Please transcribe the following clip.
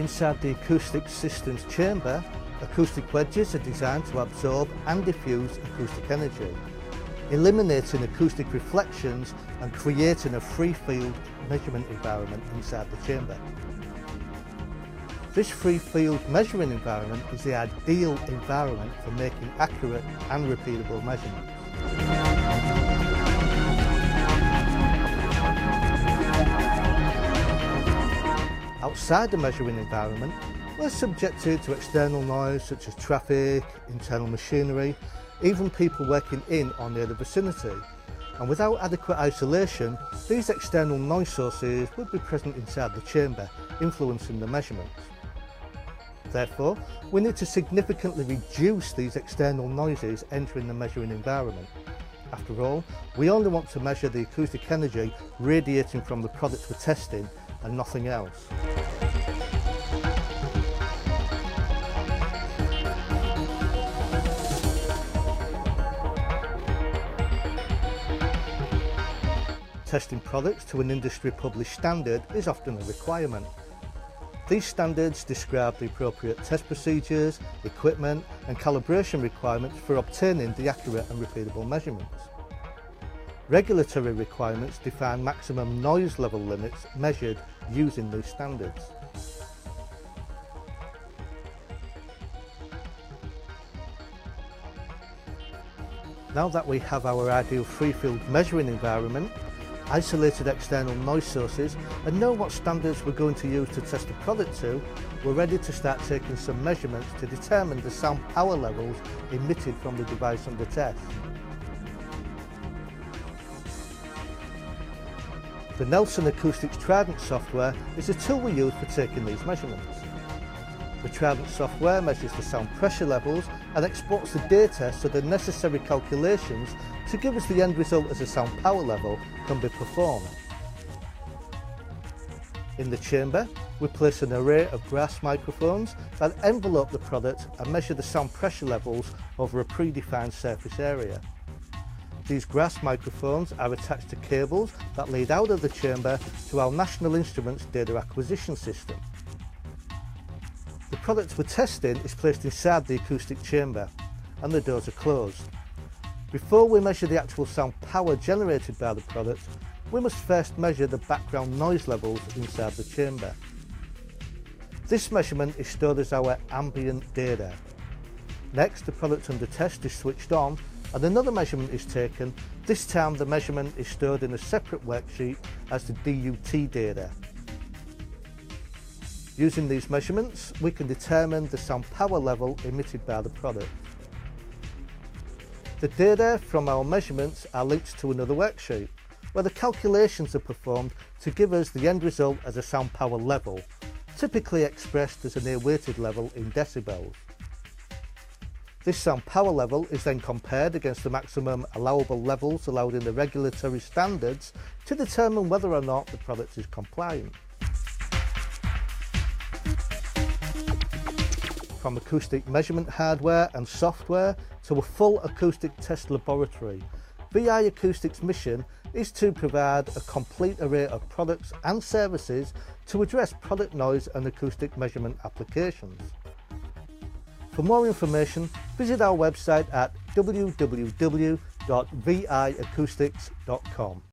Inside the acoustics system's chamber, acoustic wedges are designed to absorb and diffuse acoustic energy, eliminating acoustic reflections and creating a free field measurement environment inside the chamber. This free field measuring environment is the ideal environment for making accurate and repeatable measurements. Outside the measuring environment, we're subjected to external noise such as traffic, internal machinery, even people working in or near the vicinity. And without adequate isolation, these external noise sources would be present inside the chamber, influencing the measurements. Therefore, we need to significantly reduce these external noises entering the measuring environment. After all, we only want to measure the acoustic energy radiating from the products we're testing and nothing else. Testing products to an industry-published standard is often a requirement. These standards describe the appropriate test procedures, equipment and calibration requirements for obtaining the accurate and repeatable measurements. Regulatory requirements define maximum noise level limits measured using these standards. Now that we have our ideal free field measuring environment, isolated external noise sources and know what standards we're going to use to test the product to, we're ready to start taking some measurements to determine the sound power levels emitted from the device under test. The Nelson Acoustics Trident software is a tool we use for taking these measurements. The Trident software measures the sound pressure levels and exports the data so the necessary calculations to give us the end result as a sound power level can be performed. In the chamber, we place an array of brass microphones that envelope the product and measure the sound pressure levels over a predefined surface area. These brass microphones are attached to cables that lead out of the chamber to our National Instruments data acquisition system. The product we're testing is placed inside the acoustic chamber and the doors are closed. Before we measure the actual sound power generated by the product, we must first measure the background noise levels inside the chamber. This measurement is stored as our ambient data. Next, the product under test is switched on and another measurement is taken. This time the measurement is stored in a separate worksheet as the DUT data. Using these measurements, we can determine the sound power level emitted by the product. The data from our measurements are linked to another worksheet, where the calculations are performed to give us the end result as a sound power level, typically expressed as an air-weighted level in decibels. This sound power level is then compared against the maximum allowable levels allowed in the regulatory standards to determine whether or not the product is compliant. From acoustic measurement hardware and software to a full acoustic test laboratory, ViAcoustics' mission is to provide a complete array of products and services to address product noise and acoustic measurement applications. For more information, visit our website at www.viacoustics.com.